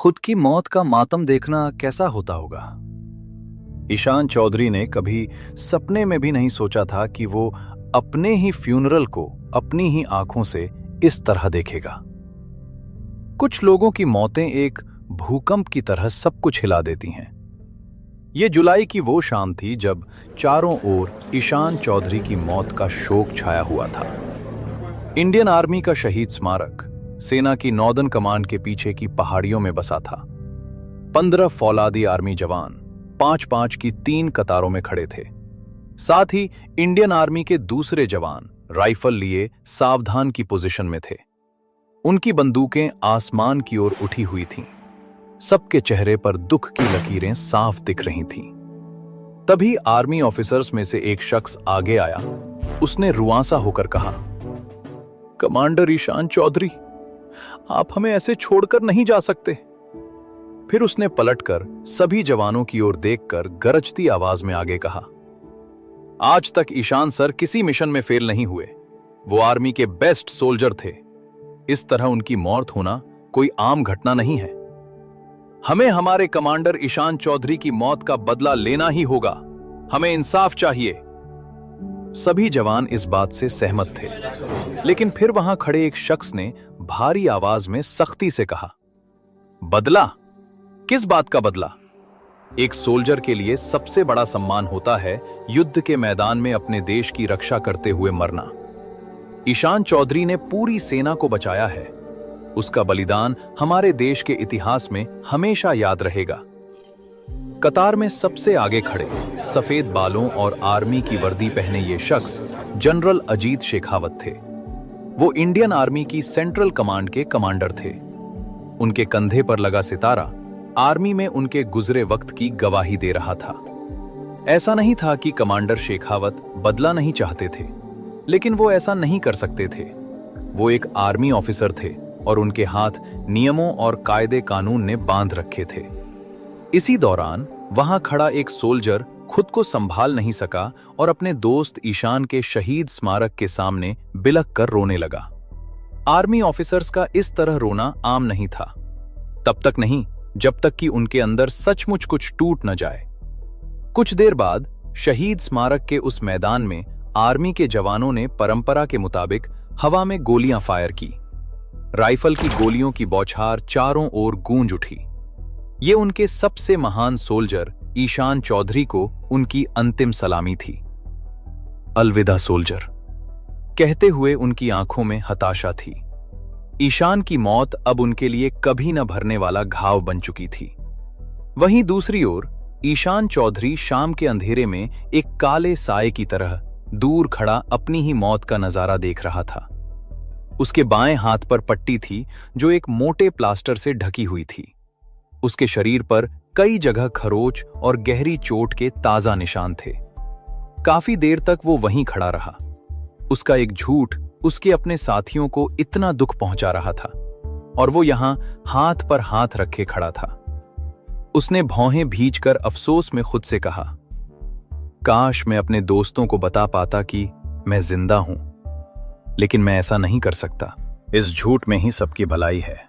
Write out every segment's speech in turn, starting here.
खुद की मौत का मातम देखना कैसा होता होगा। ईशान चौधरी ने कभी सपने में भी नहीं सोचा था कि वो अपने ही फ्यूनरल को अपनी ही आंखों से इस तरह देखेगा। कुछ लोगों की मौतें एक भूकंप की तरह सब कुछ हिला देती हैं। ये जुलाई की वो शाम थी जब चारों ओर ईशान चौधरी की मौत का शोक छाया हुआ था। इंडियन आर्मी का शहीद स्मारक सेना की नॉर्दर्न कमांड के पीछे की पहाड़ियों में बसा था। 15 फौलादी आर्मी जवान 5-5 की 3 कतारों में खड़े थे। साथ ही इंडियन आर्मी के दूसरे जवान राइफल लिए सावधान की पोजीशन में थे। उनकी बंदूकें आसमान की ओर उठी हुई थीं। सबके चेहरे पर दुख की लकीरें साफ दिख रही थीं। तभी आर्मी ऑफिसर्स में से एक शख्स आगे आया। उसने रुआंसा होकर कहा, कमांडर ईशान चौधरी, आप हमें ऐसे छोड़कर नहीं जा सकते। फिर उसने पलटकर सभी जवानों की ओर देखकर गरजती आवाज में आगे कहा, आज तक ईशान सर किसी मिशन में फेल नहीं हुए। वो आर्मी के बेस्ट सोल्जर थे। इस तरह उनकी मौत होना कोई आम घटना नहीं है। हमें हमारे कमांडर ईशान चौधरी की मौत का बदला लेना ही होगा। हमें इंसाफ चाहिए। सभी जवान इस बात से सहमत थे, लेकिन फिर वहां खड़े एक शख्स ने भारी आवाज में सख्ती से कहा, बदला? किस बात का बदला? एक सोल्जर के लिए सबसे बड़ा सम्मान होता है युद्ध के मैदान में अपने देश की रक्षा करते हुए मरना। ईशान चौधरी ने पूरी सेना को बचाया है। उसका बलिदान हमारे देश के इतिहास में हमेशा याद रहेगा। कतार में सबसे आगे खड़े सफेद बालों और आर्मी की वर्दी पहने ये शख्स जनरल अजीत शेखावत थे। वो इंडियन आर्मी की सेंट्रल कमांड के कमांडर थे। उनके कंधे पर लगा सितारा आर्मी में उनके गुजरे वक्त की गवाही दे रहा था। ऐसा नहीं था कि कमांडर शेखावत बदला नहीं चाहते थे, लेकिन वो ऐसा नहीं कर सकते थे। वो एक आर्मी ऑफिसर थे और उनके हाथ नियमों और कायदे कानून ने बांध रखे थे। इसी दौरान वहां खड़ा एक सोल्जर खुद को संभाल नहीं सका और अपने दोस्त ईशान के शहीद स्मारक के सामने बिलख कर रोने लगा। आर्मी ऑफिसर्स का इस तरह रोना आम नहीं था, तब तक नहीं जब तक कि उनके अंदर सचमुच कुछ टूट न जाए। कुछ देर बाद शहीद स्मारक के उस मैदान में आर्मी के जवानों ने परंपरा के मुताबिक हवा में गोलियां फायर की। राइफल की गोलियों की बौछार चारों ओर गूंज उठी। ये उनके सबसे महान सोल्जर ईशान चौधरी को उनकी अंतिम सलामी थी। अलविदा सोल्जर, कहते हुए उनकी आंखों में हताशा थी। ईशान की मौत अब उनके लिए कभी न भरने वाला घाव बन चुकी थी। वहीं दूसरी ओर ईशान चौधरी शाम के अंधेरे में एक काले साए की तरह दूर खड़ा अपनी ही मौत का नजारा देख रहा था। उसके बाएं हाथ पर पट्टी थी जो एक मोटे प्लास्टर से ढकी हुई थी। उसके शरीर पर कई जगह खरोच और गहरी चोट के ताजा निशान थे। काफी देर तक वो वहीं खड़ा रहा। उसका एक झूठ उसके अपने साथियों को इतना दुख पहुंचा रहा था और वो यहां हाथ पर हाथ रखे खड़ा था। उसने भौहें भींचकर अफसोस में खुद से कहा, काश मैं अपने दोस्तों को बता पाता कि मैं जिंदा हूं, लेकिन मैं ऐसा नहीं कर सकता। इस झूठ में ही सबकी भलाई है।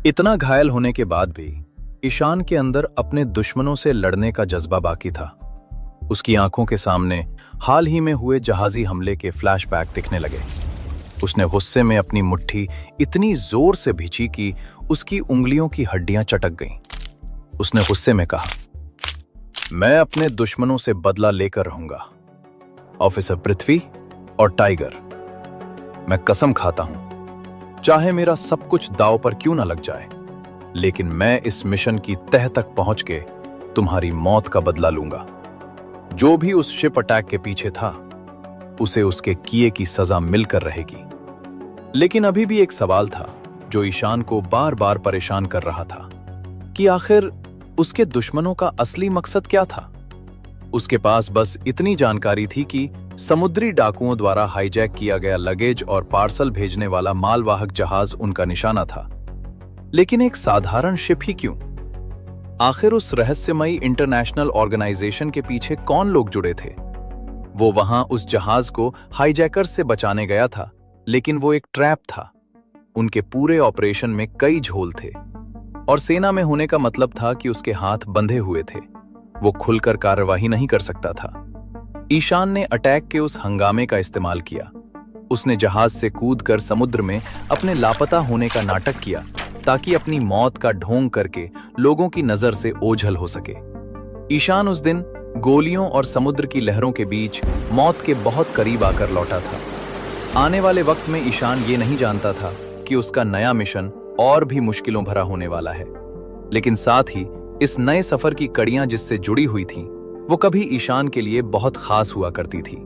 इतना घायल होने के बाद भी ईशान के अंदर अपने दुश्मनों से लड़ने का जज्बा बाकी था। उसकी आंखों के सामने हाल ही में हुए जहाजी हमले के फ्लैशबैक दिखने लगे। उसने गुस्से में अपनी मुट्ठी इतनी जोर से भींची कि उसकी उंगलियों की हड्डियां चटक गईं। उसने गुस्से में कहा, मैं अपने दुश्मनों से बदला लेकर रहूंगा, ऑफिसर पृथ्वी और टाइगर। मैं कसम खाता हूं, चाहे मेरा सब कुछ दांव पर क्यों ना लग जाए, लेकिन मैं इस मिशन की तह तक पहुंच के तुम्हारी मौत का बदला लूंगा। जो भी उस शिप अटैक के पीछे था, उसे उसके किए की सजा मिलकर रहेगी। लेकिन अभी भी एक सवाल था जो ईशान को बार बार परेशान कर रहा था कि आखिर उसके दुश्मनों का असली मकसद क्या था। उसके पास बस इतनी जानकारी थी कि समुद्री डाकुओं द्वारा हाईजैक किया गया लगेज और पार्सल भेजने वाला मालवाहक जहाज उनका निशाना था, लेकिन एक साधारण शिप ही क्यों? आखिर उस रहस्यमयी इंटरनेशनल ऑर्गेनाइजेशन के पीछे कौन लोग जुड़े थे? वो वहां उस जहाज को हाईजैकर से बचाने गया था, लेकिन वो एक ट्रैप था। उनके पूरे ऑपरेशन में कई झोल थे। और सेना में होने का मतलब था कि उसके हाथ बंधे हुए थे, वो खुलकर कार्यवाही नहीं कर सकता था। ईशान ने अटैक के उस हंगामे का इस्तेमाल किया। उसने जहाज से कूदकर समुद्र में अपने लापता होने का नाटक किया ताकि अपनी मौत का ढोंग करके लोगों की नजर से ओझल हो सके। ईशान उस दिन गोलियों और समुद्र की लहरों के बीच मौत के बहुत करीब आकर लौटा था। आने वाले वक्त में ईशान ये नहीं जानता था कि उसका नया मिशन और भी मुश्किलों भरा होने वाला है, लेकिन साथ ही इस नए सफर की कड़ियां जिससे जुड़ी हुई थीं, वो कभी ईशान के लिए बहुत खास हुआ करती थी,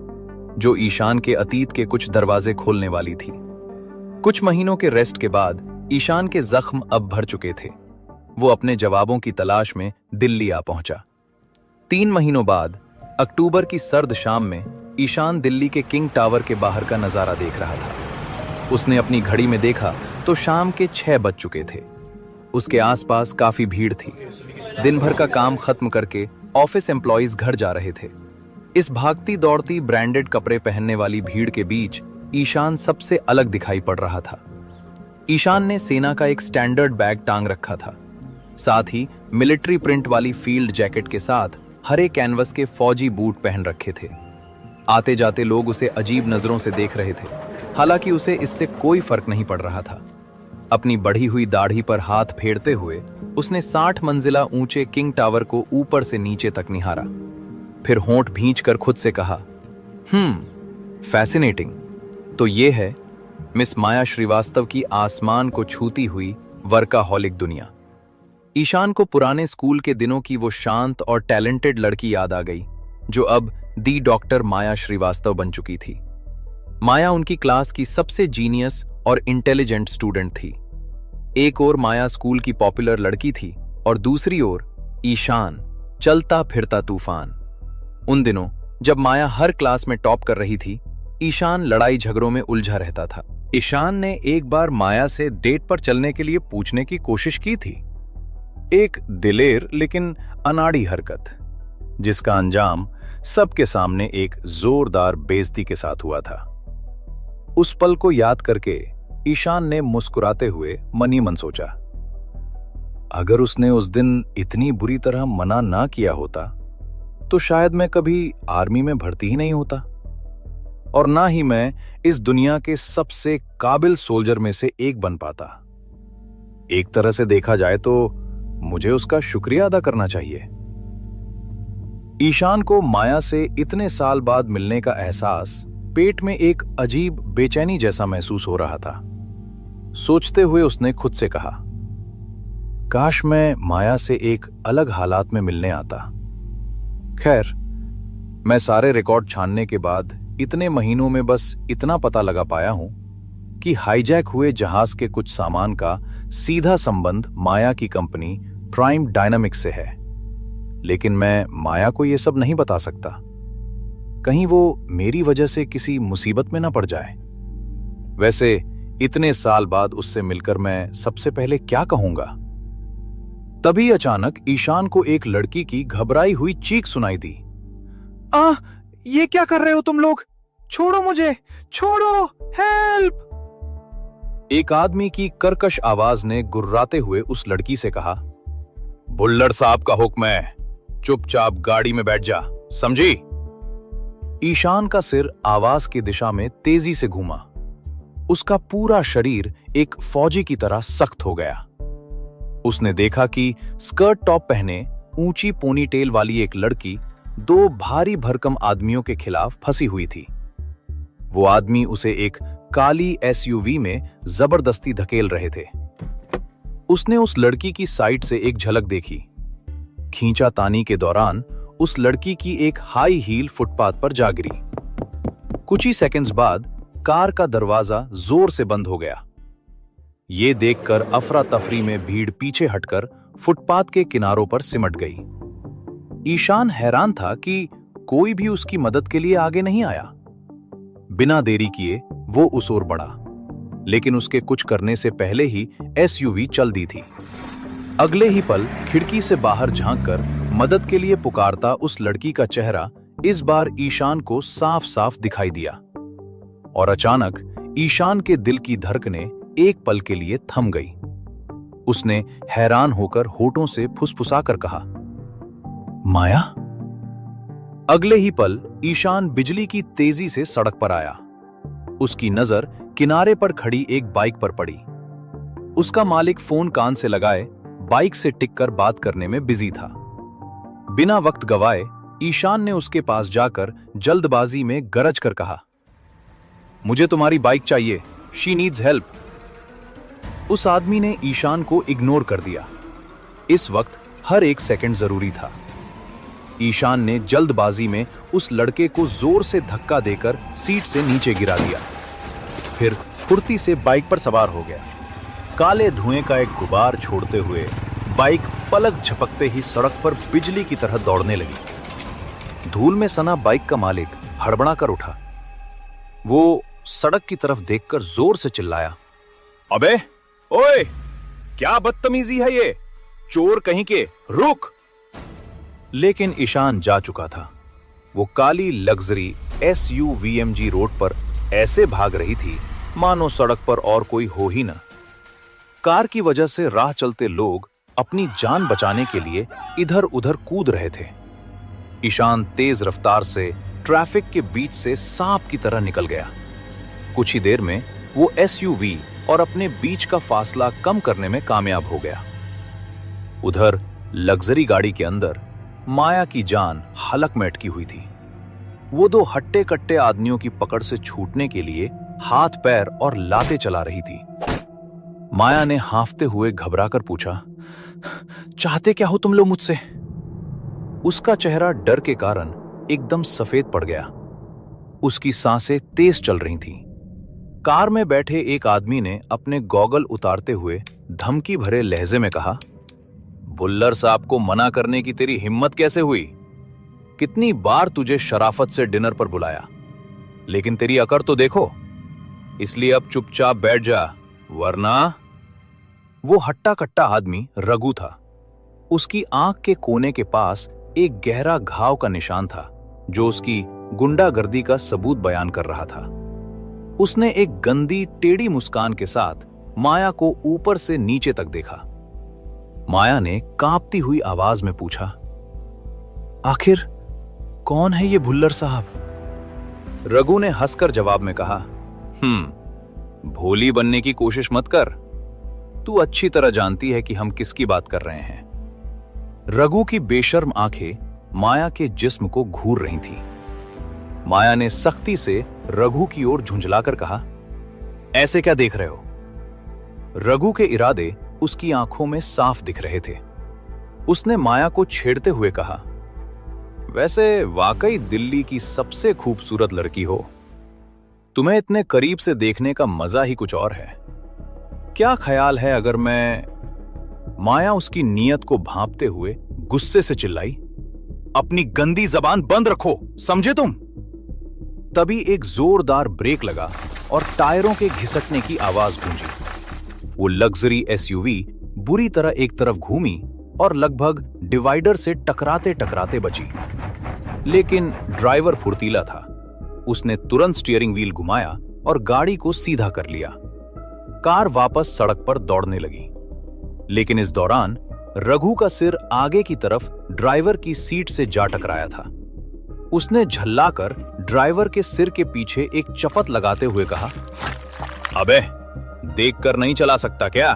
जो ईशान के अतीत के कुछ दरवाजे खोलने वाली थी। कुछ महीनों के रेस्ट के बाद ईशान के जख्म अब भर चुके थे। वो अपने जवाबों की तलाश में दिल्ली आ पहुंचा। 3 महीनों बाद अक्टूबर की सर्द शाम में ईशान दिल्ली के किंग टावर के बाहर का नजारा देख रहा था। उसने अपनी घड़ी में देखा तो शाम के 6 बज चुके थे। उसके आसपास काफी भीड़ थी। दिन भर का काम खत्म करके ऑफिस एम्प्लॉइज घर जा रहे थे। इस भागती दौड़ती ब्रांडेड कपड़े पहनने वाली भीड़ के बीच ईशान सबसे अलग दिखाई पड़ रहा था। ईशान ने सेना का एक स्टैंडर्ड बैग टांग रखा था, साथ ही मिलिट्री प्रिंट वाली फील्ड जैकेट के साथ हरे कैनवस के फौजी बूट पहन रखे थे। आते जाते लोग उसे अजीब नजरों से देख रहे थे, हालांकि उसे इससे कोई फर्क नहीं पड़ रहा था। अपनी बढ़ी हुई दाढ़ी पर हाथ फेरते हुए उसने 60 मंजिला ऊंचे किंग टावर को ऊपर से नीचे तक निहारा। फिर होंठ भींचकर खुद से कहा, फैसिनेटिंग। तो ये है मिस माया श्रीवास्तव की आसमान को छूती हुई वर्काहॉलिक दुनिया। ईशान को पुराने स्कूल के दिनों की वो शांत और टैलेंटेड लड़की याद आ गई, जो अब दी डॉक्टर माया श्रीवास्तव बन चुकी थी। माया उनकी क्लास की सबसे जीनियस और इंटेलिजेंट स्टूडेंट थी। एक ओर माया स्कूल की पॉपुलर लड़की थी और दूसरी ओर ईशान, चलता फिरता तूफान। उन दिनों जब माया हर क्लास में टॉप कर रही थी, ईशान लड़ाई झगड़ों में उलझा रहता था। ईशान ने एक बार माया से डेट पर चलने के लिए पूछने की कोशिश की थी। एक दिलेर लेकिन अनाड़ी हरकत, जिसका अंजाम सबके सामने एक जोरदार बेइज्जती के साथ हुआ था। उस पल को याद करके ईशान ने मुस्कुराते हुए मन ही मन सोचा, अगर उसने उस दिन इतनी बुरी तरह मना ना किया होता तो शायद मैं कभी आर्मी में भर्ती ही नहीं होता, और ना ही मैं इस दुनिया के सबसे काबिल सोल्जर में से एक बन पाता। एक तरह से देखा जाए तो मुझे उसका शुक्रिया अदा करना चाहिए। ईशान को माया से इतने साल बाद मिलने का एहसास पेट में एक अजीब बेचैनी जैसा महसूस हो रहा था। सोचते हुए उसने खुद से कहा, काश मैं माया से एक अलग हालात में मिलने आता। खैर, मैं सारे रिकॉर्ड छानने के बाद इतने महीनों में बस इतना पता लगा पाया हूं कि हाईजैक हुए जहाज के कुछ सामान का सीधा संबंध माया की कंपनी प्राइम डायनामिक्स से है, लेकिन मैं माया को यह सब नहीं बता सकता। कहीं वो मेरी वजह से किसी मुसीबत में ना पड़ जाए। वैसे इतने साल बाद उससे मिलकर मैं सबसे पहले क्या कहूंगा? तभी अचानक ईशान को एक लड़की की घबराई हुई चीख सुनाई दी। ये क्या कर रहे हो तुम लोग? छोड़ो मुझे, छोड़ो, हेल्प! एक आदमी की कर्कश आवाज ने गुर्राते हुए उस लड़की से कहा, बुल्लड़ साहब का हुक्म है, चुपचाप गाड़ी में बैठ जा, समझी? ईशान का सिर आवाज की दिशा में तेजी से घूमा। उसका पूरा शरीर एक फौजी की तरह सख्त हो गया। उसने देखा कि स्कर्ट टॉप पहने ऊंची पोनीटेल वाली एक लड़की 2 भारी भरकम आदमियों के खिलाफ फंसी हुई थी। वो आदमी उसे एक काली एसयूवी में जबरदस्ती धकेल रहे थे। उसने उस लड़की की साइड से एक झलक देखी। खींचातानी के दौरान उस लड़की की एक हाई हील फुटपाथ पर जा गिरी। कुछ ही सेकंड्स बाद कार का दरवाजा जोर से बंद हो गया। ये देखकर अफरा तफरी में भीड़ पीछे हटकर फुटपाथ के किनारों पर सिमट गई। ईशान हैरान था कि कोई भी उसकी मदद के लिए आगे नहीं आया। बिना देरी किए वो उस ओर बढ़ा, लेकिन उसके कुछ करने से पहले ही एसयूवी चल दी थी। अगले ही पल खिड़की से बाहर झांककर मदद के लिए पुकारता उस लड़की का चेहरा इस बार ईशान को साफ साफ दिखाई दिया, और अचानक ईशान के दिल की धड़कनें एक पल के लिए थम गई। उसने हैरान होकर होठों से फुसफुसाकर कहा, माया। अगले ही पल ईशान बिजली की तेजी से सड़क पर आया। उसकी नजर किनारे पर खड़ी एक बाइक पर पड़ी। उसका मालिक फोन कान से लगाए बाइक से टिककर बात करने में बिजी था। बिना वक्त गवाए ईशान ने उसके पास जाकर जल्दबाजी में गरज कर कहा, मुझे तुम्हारी बाइक चाहिए, शी नीड्स हेल्प। उस आदमी ने ईशान को इग्नोर कर दिया। इस वक्त हर एक सेकंड जरूरी था। ईशान ने जल्दबाजी में उस लड़के को जोर से धक्का देकर सीट से नीचे गिरा दिया। फिर फुर्ती से बाइक पर सवार हो गया। काले धुएं का एक गुबार छोड़ते हुए बाइक पलक झपकते ही सड़क पर बिजली की तरह दौड़ने लगी। धूल में सना बाइक का मालिक हड़बड़ा कर उठा। वो सड़क की तरफ देखकर जोर से चिल्लाया, अबे ओए, क्या बदतमीजी है ये, चोर कहीं के, रुक। लेकिन ईशान जा चुका था। वो काली लग्जरी SUVMG रोड पर ऐसे भाग रही थी मानो सड़क पर और कोई हो ही न। कार की वजह से राह चलते लोग अपनी जान बचाने के लिए इधर उधर कूद रहे थे। ईशान तेज रफ्तार से ट्रैफिक के बीच से सांप की तरह निकल गया। कुछ ही देर में वो SUV और अपने बीच का फासला कम करने में कामयाब हो गया। उधर लग्जरी गाड़ी के अंदर माया की जान हलक में अटकी हुई थी। वो दो हट्टे कट्टे आदमियों की पकड़ से छूटने के लिए हाथ पैर और लाते चला रही थी। माया ने हांफते हुए घबराकर पूछा, चाहते क्या हो तुम लोग मुझसे? उसका चेहरा डर के कारण एकदम सफेद पड़ गया। उसकी सांसें तेज चल रही थीं। कार में बैठे एक आदमी ने अपने गॉगल उतारते हुए धमकी भरे लहजे में कहा, भुल्लर साहब को मना करने की तेरी हिम्मत कैसे हुई? कितनी बार तुझे शराफत से डिनर पर बुलाया, लेकिन तेरी अकड़ तो देखो। इसलिए अब चुपचाप बैठ जा, वरना। वो हट्टा कट्टा आदमी रघु था। उसकी आंख के कोने के पास एक गहरा घाव का निशान था जो उसकी गुंडागर्दी का सबूत बयान कर रहा था। उसने एक गंदी टेढ़ी मुस्कान के साथ माया को ऊपर से नीचे तक देखा। माया ने कांपती हुई आवाज में पूछा, आखिर कौन है ये भुल्लर साहब? रघु ने हंसकर जवाब में कहा, भोली बनने की कोशिश मत कर, तू अच्छी तरह जानती है कि हम किसकी बात कर रहे हैं। रघु की बेशर्म आंखें माया के जिस्म को घूर रही थीं। माया ने सख्ती से रघु की ओर झुंझलाकर कहा, ऐसे क्या देख रहे हो? रघु के इरादे उसकी आंखों में साफ दिख रहे थे। उसने माया को छेड़ते हुए कहा, वैसे वाकई दिल्ली की सबसे खूबसूरत लड़की हो। तुम्हें इतने करीब से देखने का मजा ही कुछ और है। क्या ख्याल है अगर मैं... माया उसकी नीयत को भांपते हुए गुस्से से चिल्लाई, अपनी गंदी जबान बंद रखो, समझे तुम? तभी एक जोरदार ब्रेक लगा और टायरों के घिसटने की आवाज गूंजी। वो लग्जरी SUV बुरी तरह एक तरफ घूमी और लगभग डिवाइडर से टकराते टकराते बची। लेकिन ड्राइवर फुर्तीला था। उसने तुरंत स्टीयरिंग व्हील घुमाया और गाड़ी को सीधा कर लिया। कार वापस सड़क पर दौड़ने लगी। लेकिन इस दौरान रघु का सिर आगे की तरफ ड्राइवर की सीट से जा टकराया था। उसने झल्लाकर ड्राइवर के सिर के पीछे एक चपत लगाते हुए कहा, अबे देखकर नहीं चला सकता क्या?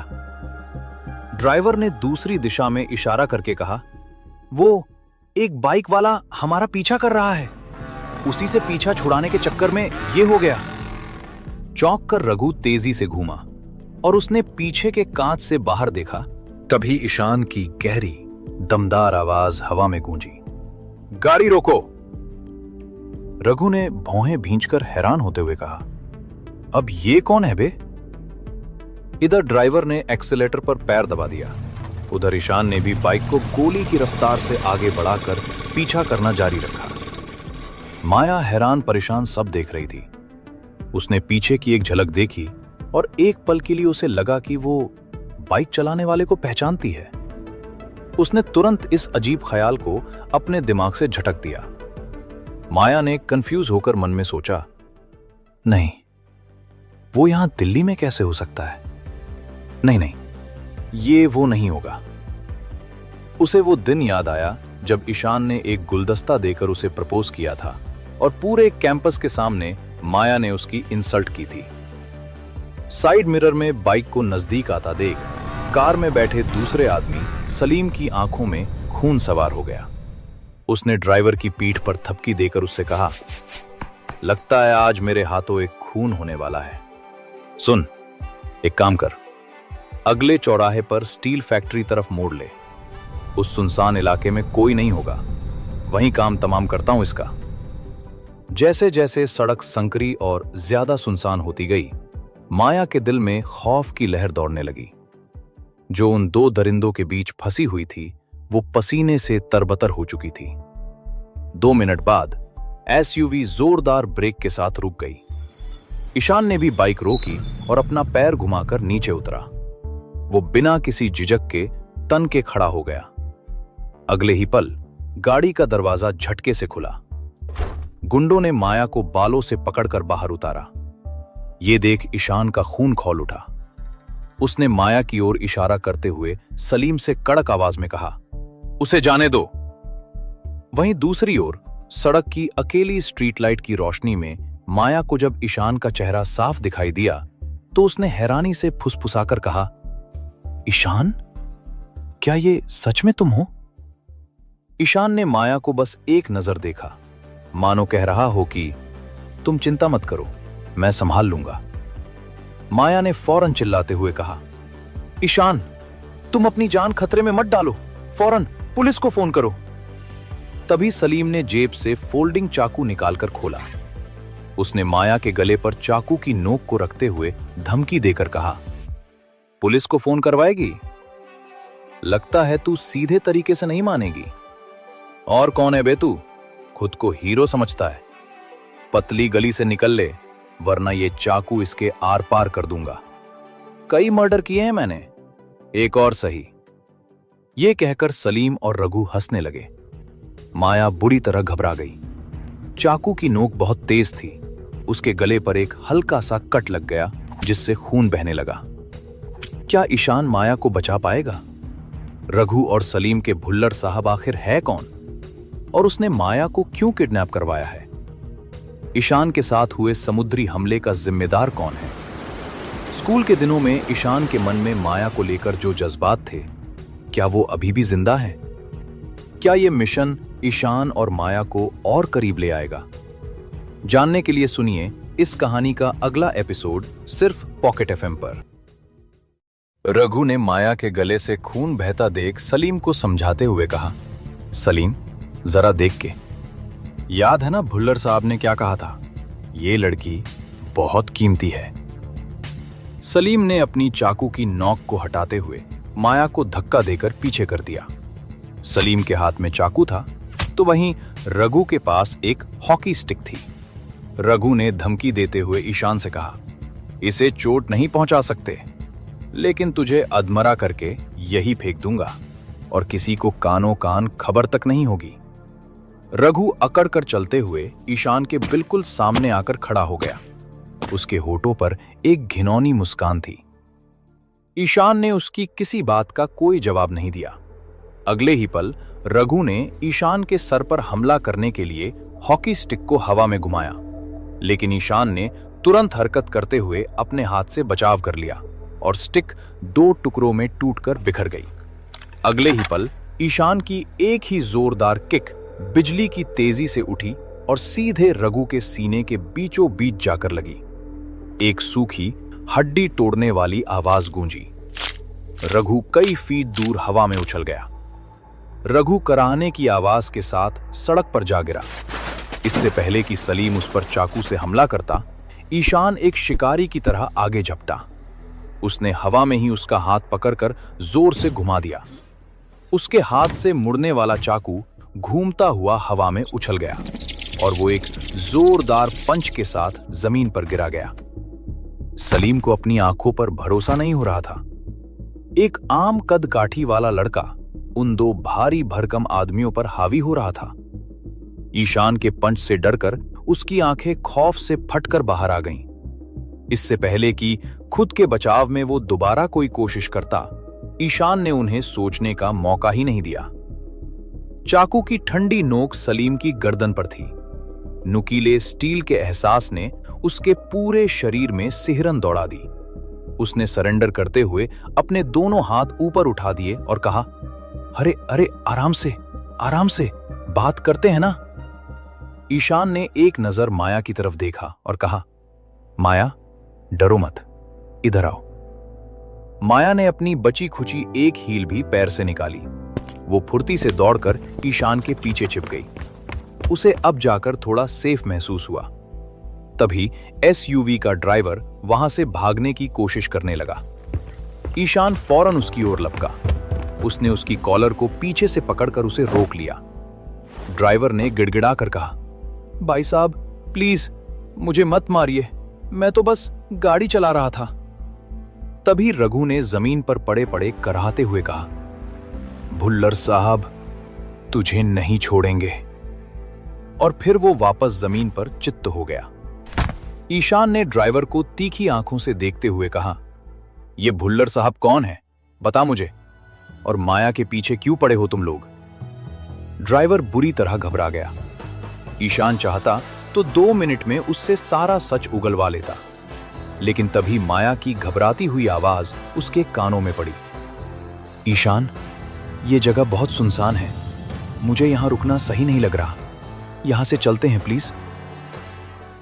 ड्राइवर ने दूसरी दिशा में इशारा करके कहा, वो एक बाइक वाला हमारा पीछा कर रहा है, उसी से पीछा छुड़ाने के चक्कर में ये हो गया। चौंक कर रघु तेजी से घूमा और उसने पीछे के कांच से बाहर देखा। तभी ईशान की गहरी दमदार आवाज हवा में गूंजी, गाड़ी रोको। रघु ने भौहें भींचकर हैरान होते हुए कहा, अब ये कौन है बे? इधर ड्राइवर ने एक्सीलेटर पर पैर दबा दिया। उधर ईशान ने भी बाइक को गोली की रफ्तार से आगे बढ़ाकर पीछा करना जारी रखा। माया हैरान परेशान सब देख रही थी। उसने पीछे की एक झलक देखी और एक पल के लिए उसे लगा कि वो बाइक चलाने वाले को पहचानती है। उसने तुरंत इस अजीब ख्याल को अपने दिमाग से झटक दिया। माया ने कंफ्यूज होकर मन में सोचा, नहीं, वो यहां दिल्ली में कैसे हो सकता है? नहीं, ये वो नहीं होगा। उसे वो दिन याद आया जब ईशान ने एक गुलदस्ता देकर उसे प्रपोज किया था और पूरे कैंपस के सामने माया ने उसकी इंसल्ट की थी। साइड मिरर में बाइक को नजदीक आता देख कार में बैठे दूसरे आदमी सलीम की आंखों में खून सवार हो गया। उसने ड्राइवर की पीठ पर थपकी देकर उससे कहा, लगता है आज मेरे हाथों एक खून होने वाला है। सुन, एक काम कर, अगले चौराहे पर स्टील फैक्ट्री तरफ मोड़ ले। उस सुनसान इलाके में कोई नहीं होगा, वहीं काम तमाम करता हूं इसका। जैसे जैसे सड़क संकरी और ज्यादा सुनसान होती गई, माया के दिल में खौफ की लहर दौड़ने लगी। जो उन दो दरिंदों के बीच फंसी हुई थी, वो पसीने से तरबतर हो चुकी थी। 2 मिनट बाद एसयूवी जोरदार ब्रेक के साथ रुक गई। ईशान ने भी बाइक रोकी और अपना पैर घुमाकर नीचे उतरा। वो बिना किसी झिझक के तन के खड़ा हो गया। अगले ही पल गाड़ी का दरवाजा झटके से खुला। गुंडों ने माया को बालों से पकड़कर बाहर उतारा। ये देख ईशान का खून खौल उठा। उसने माया की ओर इशारा करते हुए सलीम से कड़क आवाज में कहा, उसे जाने दो। वहीं दूसरी ओर सड़क की अकेली स्ट्रीट लाइट की रोशनी में माया को जब ईशान का चेहरा साफ दिखाई दिया तो उसने हैरानी से फुसफुसाकर कहा, ईशान, क्या ये सच में तुम हो? ईशान ने माया को बस एक नजर देखा, मानो कह रहा हो कि तुम चिंता मत करो, मैं संभाल लूंगा। माया ने फौरन चिल्लाते हुए कहा, ईशान, तुम अपनी जान खतरे में मत डालो, फौरन पुलिस को फोन करो। तभी सलीम ने जेब से फोल्डिंग चाकू निकालकर खोला। उसने माया के गले पर चाकू की नोक को रखते हुए धमकी देकर कहा, पुलिस को फोन करवाएगी? लगता है तू सीधे तरीके से नहीं मानेगी। और कौन है बे तू? खुद को हीरो समझता है? पतली गली से निकल ले, वरना ये चाकू इसके आर पार कर दूंगा। कई मर्डर किए हैं मैंने, एक और सही। ये कहकर सलीम और रघु हंसने लगे। माया बुरी तरह घबरा गई। चाकू की नोक बहुत तेज थी। उसके गले पर एक हल्का सा कट लग गया, जिससे खून बहने लगा। क्या ईशान माया को बचा पाएगा? रघु और सलीम के भुल्लड़ साहब आखिर है कौन? और उसने माया को क्यों किडनैप करवाया है? ईशान के साथ हुए समुद्री हमले का जिम्मेदार कौन है? स्कूल के दिनों में ईशान के मन में माया को लेकर जो जज्बात थे, क्या वो अभी भी जिंदा है? क्या ये मिशन ईशान और माया को और करीब ले आएगा? जानने के लिए सुनिए इस कहानी का अगला एपिसोड सिर्फ पॉकेट एफएम पर। रघु ने माया के गले से खून बहता देख सलीम को समझाते हुए कहा, सलीम, जरा देख के। याद है ना भुल्लर साहब ने क्या कहा था? ये लड़की बहुत कीमती है। सलीम ने अपनी चाकू की नोक को हटाते हुए माया को धक्का देकर पीछे कर दिया। सलीम के हाथ में चाकू था तो वहीं रघु के पास एक हॉकी स्टिक थी। रघु ने धमकी देते हुए ईशान से कहा, इसे चोट नहीं पहुंचा सकते, लेकिन तुझे अधमरा करके यही फेंक दूंगा और किसी को कानों कान खबर तक नहीं होगी। रघु अकड़ कर चलते हुए ईशान के बिल्कुल सामने आकर खड़ा हो गया। उसके होठों पर एक घिनौनी मुस्कान थी। ईशान ने उसकी किसी बात का कोई जवाब नहीं दिया। अगले ही पल रघु ने ईशान के सर पर हमला करने के लिए हॉकी स्टिक को हवा में घुमाया, लेकिन ईशान ने तुरंत हरकत करते हुए अपने हाथ से बचाव कर लिया और स्टिक 2 टुकड़ों में टूटकर बिखर गई। अगले ही पल ईशान की एक ही जोरदार किक बिजली की तेजी से उठी और सीधे रघु के सीने के बीचों बीच जाकर लगी। एक सूखी हड्डी तोड़ने वाली आवाज गूंजी। रघु कई फीट दूर हवा में उछल गया। रघु कराहने की आवाज के साथ सड़क पर जा गिरा। इससे पहले कि सलीम उस पर चाकू से हमला करता, ईशान एक शिकारी की तरह आगे झपटा। उसने हवा में ही उसका हाथ पकड़कर जोर से घुमा दिया। उसके हाथ से मुड़ने वाला चाकू घूमता हुआ हवा में उछल गया और वो एक जोरदार पंच के साथ जमीन पर गिरा गया। सलीम को अपनी आंखों पर भरोसा नहीं हो रहा था। एक आम कद काठी वाला लड़का उन 2 भारी भरकम आदमियों पर हावी हो रहा था। ईशान के पंच से डरकर उसकी आंखें खौफ से फटकर बाहर आ गईं। इससे पहले कि खुद के बचाव में वो दोबारा कोई कोशिश करता, ईशान ने उन्हें सोचने का मौका ही नहीं दिया। चाकू की ठंडी नोक सलीम की गर्दन पर थी। नुकीले स्टील के एहसास ने उसके पूरे शरीर में सिहरन दौड़ा दी। उसने सरेंडर करते हुए अपने दोनों हाथ ऊपर उठा दिए और कहा, अरे अरे आराम से बात करते हैं ना। ईशान ने एक नजर माया की तरफ देखा और कहा, माया डरो मत, इधर आओ। माया ने अपनी बची खुची एक हील भी पैर से निकाली। वो फुर्ती से दौड़कर ईशान के पीछे छिप गई। उसे अब जाकर थोड़ा सेफ महसूस हुआ। तभी एसयूवी का ड्राइवर वहां से भागने की कोशिश करने लगा। ईशान फौरन उसकी ओर लपका। उसने उसकी कॉलर को पीछे से पकड़कर उसे रोक लिया। ड्राइवर ने गिड़गिड़ाकर कहा, भाई साहब प्लीज मुझे मत मारिए, मैं तो बस गाड़ी चला रहा था। तभी रघु ने जमीन पर पड़े पड़े कराहते हुए कहा, भुल्लर साहब तुझे नहीं छोड़ेंगे। और फिर वो वापस जमीन पर चित्त हो गया। ईशान ने ड्राइवर को तीखी आंखों से देखते हुए कहा, ये भुल्लर साहब कौन है, बता मुझे, और माया के पीछे क्यों पड़े हो तुम लोग। ड्राइवर बुरी तरह घबरा गया। ईशान चाहता तो 2 मिनट में उससे सारा सच उगलवा लेता, लेकिन तभी माया की घबराती हुई आवाज उसके कानों में पड़ी। ईशान, ये जगह बहुत सुनसान है, मुझे यहां रुकना सही नहीं लग रहा, यहां से चलते हैं प्लीज।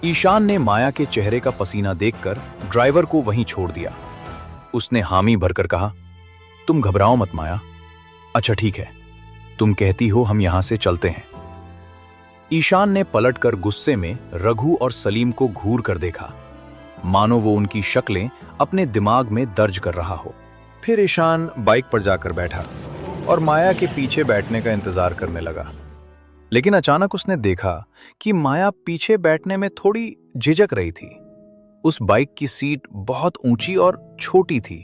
ईशान ने माया के चेहरे का पसीना देखकर ड्राइवर को वहीं छोड़ दिया। उसने हामी भरकर कहा, तुम घबराओ मत माया, अच्छा ठीक है, तुम कहती हो हम यहां से चलते हैं। ईशान ने पलटकर गुस्से में रघु और सलीम को घूर कर देखा, मानो वो उनकी शक्लें अपने दिमाग में दर्ज कर रहा हो। फिर ईशान बाइक पर जाकर बैठा और माया के पीछे बैठने का इंतजार करने लगा। लेकिन अचानक उसने देखा कि माया पीछे बैठने में थोड़ी झिझक रही थी। उस बाइक की सीट बहुत ऊंची और छोटी थी।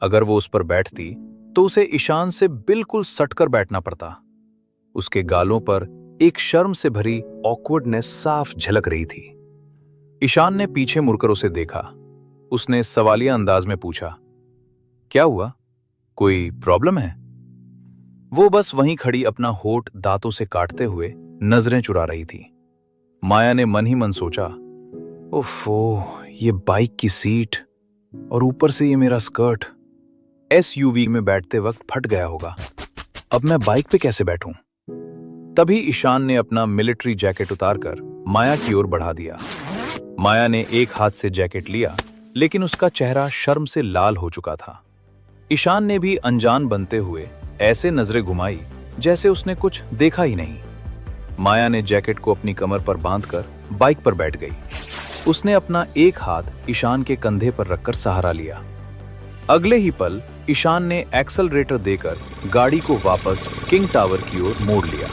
अगर वो उस पर बैठती तो उसे ईशान से बिल्कुल सटकर बैठना पड़ता। उसके गालों पर एक शर्म से भरी ऑकवर्डनेस साफ झलक रही थी। ईशान ने पीछे मुड़कर उसे देखा। उसने सवालिया अंदाज में पूछा, क्या हुआ, कोई प्रॉब्लम है? वो बस वहीं खड़ी अपना होठ दांतों से काटते हुए नजरें चुरा रही थी। माया ने मन ही मन सोचा, ओफो, ये बाइक की सीट और ऊपर से ये मेरा स्कर्ट एसयूवी में बैठते वक्त फट गया होगा। अब मैं बाइक पे कैसे बैठूं? तभी ईशान ने अपना मिलिट्री जैकेट उतारकर माया की ओर बढ़ा दिया। माया ने एक हाथ से जैकेट लिया, लेकिन उसका चेहरा शर्म से लाल हो चुका था। ईशान ने भी अनजान बनते हुए ऐसे नजरें घुमाई जैसे उसने कुछ देखा ही नहीं। माया ने जैकेट को अपनी कमर पर बांधकर बाइक पर बैठ गई। उसने अपना एक हाथ ईशान के कंधे पर रखकर सहारा लिया। अगले ही पल ईशान ने एक्सेलरेटर देकर गाड़ी को वापस किंग टावर की ओर मोड़ लिया।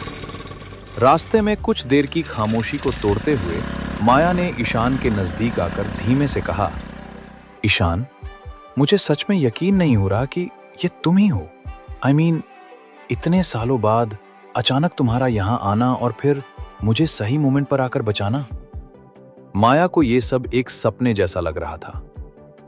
रास्ते में कुछ देर की खामोशी को तोड़ते हुए माया ने ईशान के नजदीक आकर धीमे से कहा, ईशान, मुझे सच में यकीन नहीं हो रहा कि ये तुम ही हो। I mean, इतने सालों बाद अचानक तुम्हारा यहां आना और फिर मुझे सही मोमेंट पर आकर बचाना। माया को ये सब एक सपने जैसा लग रहा था।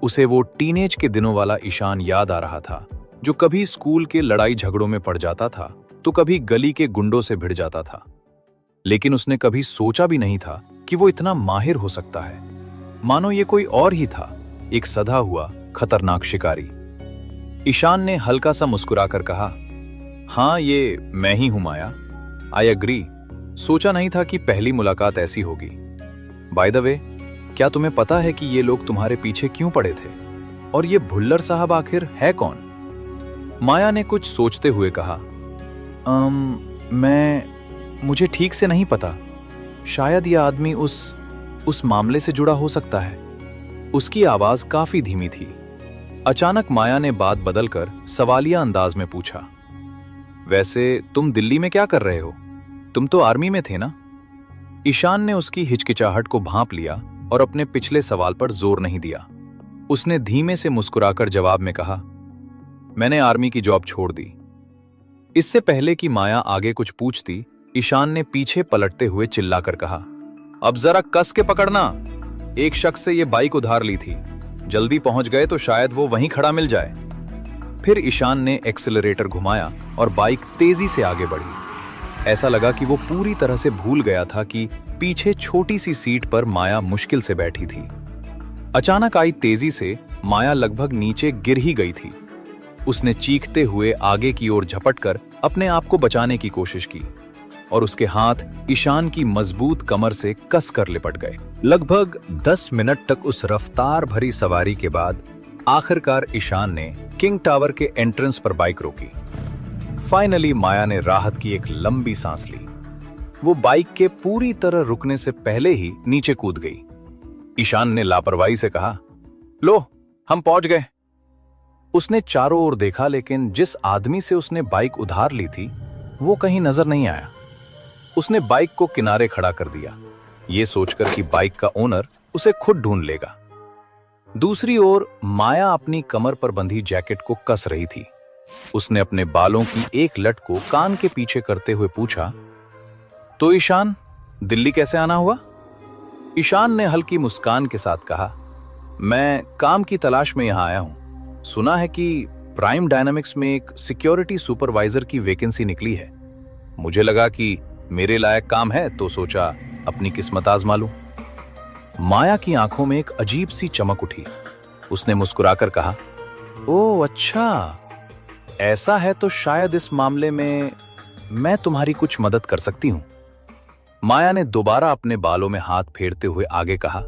उसे वो टीनेज के दिनों वाला ईशान याद आ रहा था, जो कभी स्कूल के लड़ाई झगड़ों में पड़ जाता था तो कभी गली के गुंडों से भिड़ जाता था। लेकिन उसने कभी सोचा भी नहीं था कि वो इतना माहिर हो सकता है। मानो ये कोई और ही था, एक सधा हुआ खतरनाक शिकारी। ईशान ने हल्का सा मुस्कुराकर कहा, हाँ ये मैं ही हूं माया, आई एग्री। सोचा नहीं था कि पहली मुलाकात ऐसी होगी। बाय द वे, क्या तुम्हें पता है कि ये लोग तुम्हारे पीछे क्यों पड़े थे? और ये भुल्लर साहब आखिर है कौन? माया ने कुछ सोचते हुए कहा, मुझे ठीक से नहीं पता। शायद यह आदमी उस मामले से जुड़ा हो सकता है। उसकी आवाज काफी धीमी थी। अचानक माया ने बात बदलकर सवालिया अंदाज में पूछा, वैसे तुम दिल्ली में क्या कर रहे हो? तुम तो आर्मी में थे ना? ईशान ने उसकी हिचकिचाहट को भांप लिया और अपने पिछले सवाल पर जोर नहीं दिया। उसने धीमे से मुस्कुराकर जवाब में कहा, मैंने आर्मी की जॉब छोड़ दी। इससे पहले कि माया आगे कुछ पूछती, ईशान ने पीछे पलटते हुए चिल्लाकर कहा, अब जरा कस के पकड़ना। एक शख्स से ये बाइक उधार ली थी, जल्दी पहुंच गए तो शायद वो वहीं खड़ा मिल जाए। फिर ईशान ने एक्सेलरेटर घुमाया और बाइक तेजी से आगे बढ़ी। ऐसा लगा कि वो पूरी तरह से भूल गया था कि पीछे छोटी सी सीट पर माया मुश्किल से बैठी थी। अचानक आई तेजी से माया लगभग नीचे गिर ही गई थी। उसने चीखते हुए आगे की ओर झपटकर अपने आप को बचाने की कोशिश की और उसके हाथ ईशान की मजबूत कमर से कस कर लिपट गए। लगभग 10 मिनट तक उस रफ्तार भरी सवारी के बाद आखिरकार ईशान ने किंग टावर के एंट्रेंस पर बाइक रोकी। फाइनली माया ने राहत की एक लंबी सांस ली। वो बाइक के पूरी तरह रुकने से पहले ही नीचे कूद गई। ईशान ने लापरवाही से कहा, लो हम पहुंच गए। उसने चारों ओर देखा, लेकिन जिस आदमी से उसने बाइक उधार ली थी वो कहीं नजर नहीं आया। उसने बाइक को किनारे खड़ा कर दिया, ये सोचकर कि बाइक का ओनर उसे खुद ढूंढ लेगा। दूसरी ओर माया अपनी कमर पर बंधी जैकेट को कस रही थी। उसने अपने बालों की एक लट को कान के पीछे करते हुए पूछा, तो ईशान, दिल्ली कैसे आना हुआ? ईशान ने हल्की मुस्कान के साथ कहा, मैं काम की तलाश में यहां आया हूं। सुना है कि प्राइम डायनामिक्स में एक सिक्योरिटी सुपरवाइजर की वैकेंसी निकली है। मुझे लगा कि मेरे लायक काम है, तो सोचा अपनी किस्मत आजमा लूं। माया की आंखों में एक अजीब सी चमक उठी। उसने मुस्कुराकर कहा, ओह अच्छा, ऐसा है तो शायद इस मामले में मैं तुम्हारी कुछ मदद कर सकती हूं। माया ने दोबारा अपने बालों में हाथ फेरते हुए आगे कहा,